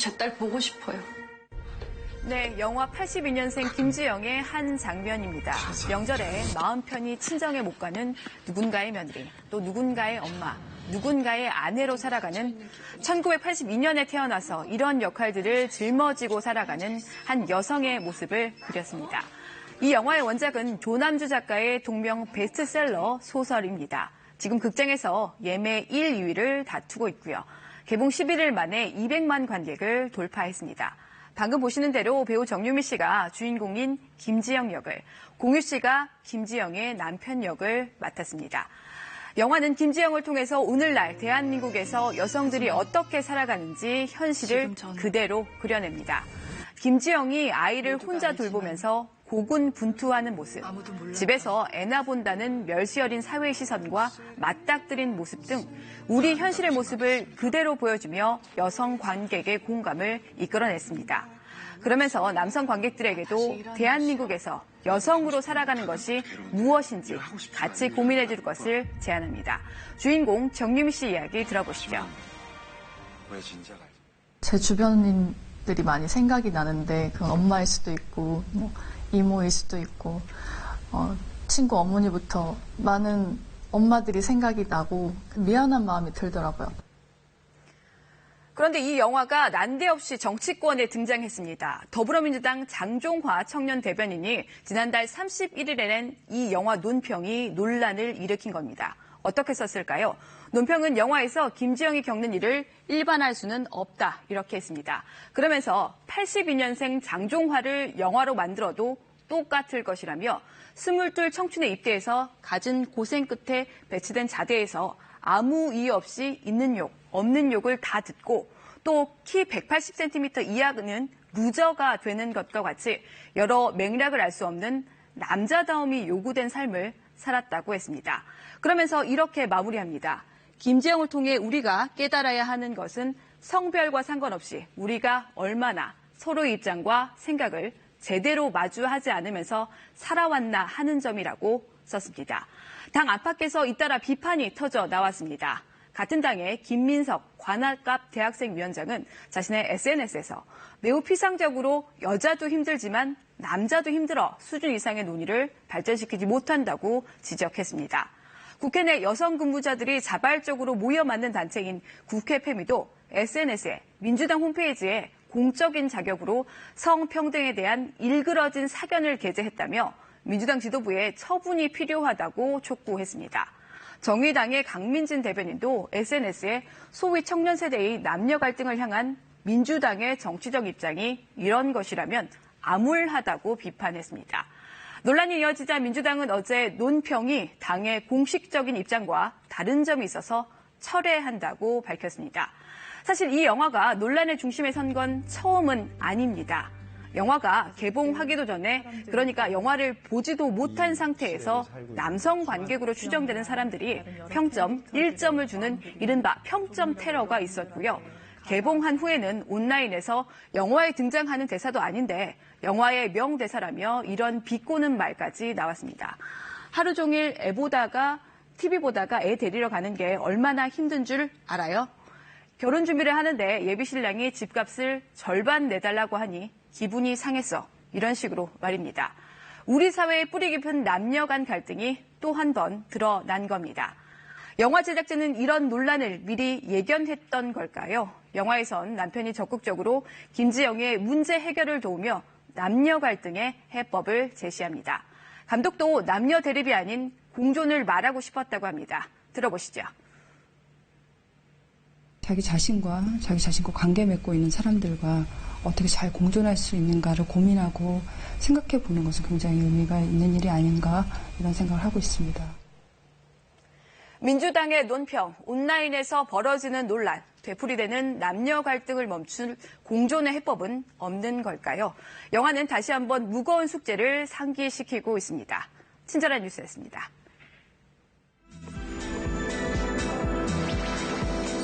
제 딸 보고 싶어요. 네, 영화 82년생 김지영의 한 장면입니다. 명절에 마음 편히 친정에 못 가는 누군가의 며느리, 또 누군가의 엄마, 누군가의 아내로 살아가는 1982년에 태어나서 이런 역할들을 짊어지고 살아가는 한 여성의 모습을 그렸습니다. 이 영화의 원작은 조남주 작가의 동명 베스트셀러 소설입니다. 지금 극장에서 예매 1, 2위를 다투고 있고요. 개봉 11일 만에 200만 관객을 돌파했습니다. 방금 보시는 대로 배우 정유미 씨가 주인공인 김지영 역을, 공유 씨가 김지영의 남편 역을 맡았습니다. 영화는 김지영을 통해서 오늘날 대한민국에서 여성들이 어떻게 살아가는지 현실을 그대로 그려냅니다. 김지영이 아이를 혼자 돌보면서 고군분투하는 모습, 집에서 애나 본다는 멸시 어린 사회의 시선과 맞닥뜨린 모습 등 우리 현실의 모습을 그대로 보여주며 여성 관객의 공감을 이끌어냈습니다. 그러면서 남성 관객들에게도 대한민국에서 여성으로 살아가는 것이 무엇인지 같이 고민해 줄 것을 제안합니다. 주인공 정유미 씨 이야기 들어보시죠. 제 주변인들이 많이 생각이 나는데 그건 엄마일 수도 있고 이모일 수도 있고 친구 어머니부터 많은 엄마들이 생각이 나고 미안한 마음이 들더라고요. 그런데 이 영화가 난데없이 정치권에 등장했습니다. 더불어민주당 장종화 청년 대변인이 지난달 31일에 낸 이 영화 논평이 논란을 일으킨 겁니다. 어떻게 썼을까요? 논평은 영화에서 김지영이 겪는 일을 일반화할 수는 없다 이렇게 했습니다. 그러면서 82년생 장종화를 영화로 만들어도 똑같을 것이라며 22 청춘에 입대해서 갖은 고생 끝에 배치된 자대에서 아무 이유 없이 있는 욕, 없는 욕을 다 듣고 또 키 180cm 이하는 루저가 되는 것과 같이 여러 맥락을 알 수 없는 남자다움이 요구된 삶을 살았다고 했습니다. 그러면서 이렇게 마무리합니다. 김지영을 통해 우리가 깨달아야 하는 것은 성별과 상관없이 우리가 얼마나 서로의 입장과 생각을 제대로 마주하지 않으면서 살아왔나 하는 점이라고 썼습니다. 당 안팎에서 잇따라 비판이 터져 나왔습니다. 같은 당의 김민석 관악갑 대학생위원장은 자신의 SNS에서 매우 피상적으로 여자도 힘들지만 남자도 힘들어 수준 이상의 논의를 발전시키지 못한다고 지적했습니다. 국회 내 여성 근무자들이 자발적으로 모여 만든 단체인 국회패미도 SNS에 민주당 홈페이지에 공적인 자격으로 성평등에 대한 일그러진 사견을 게재했다며 민주당 지도부에 처분이 필요하다고 촉구했습니다. 정의당의 강민진 대변인도 SNS에 소위 청년 세대의 남녀 갈등을 향한 민주당의 정치적 입장이 이런 것이라면 암울하다고 비판했습니다. 논란이 이어지자 민주당은 어제 논평이 당의 공식적인 입장과 다른 점이 있어서 철회한다고 밝혔습니다. 사실 이 영화가 논란의 중심에 선 건 처음은 아닙니다. 영화가 개봉하기도 전에 그러니까 영화를 보지도 못한 상태에서 남성 관객으로 추정되는 사람들이 평점 1점을 주는 이른바 평점 테러가 있었고요. 개봉한 후에는 온라인에서 영화에 등장하는 대사도 아닌데 영화의 명대사라며 이런 비꼬는 말까지 나왔습니다. 하루 종일 TV 보다가 애 데리러 가는 게 얼마나 힘든 줄 알아요? 결혼 준비를 하는데 예비 신랑이 집값을 절반 내달라고 하니 기분이 상했어. 이런 식으로 말입니다. 우리 사회의 뿌리 깊은 남녀 간 갈등이 또 한 번 드러난 겁니다. 영화 제작진은 이런 논란을 미리 예견했던 걸까요? 영화에선 남편이 적극적으로 김지영의 문제 해결을 도우며 남녀 갈등의 해법을 제시합니다. 감독도 남녀 대립이 아닌 공존을 말하고 싶었다고 합니다. 들어보시죠. 자기 자신과 관계 맺고 있는 사람들과 어떻게 잘 공존할 수 있는가를 고민하고 생각해 보는 것은 굉장히 의미가 있는 일이 아닌가 이런 생각을 하고 있습니다. 민주당의 논평, 온라인에서 벌어지는 논란, 되풀이되는 남녀 갈등을 멈출 공존의 해법은 없는 걸까요? 영화는 다시 한번 무거운 숙제를 상기시키고 있습니다. 친절한 뉴스였습니다.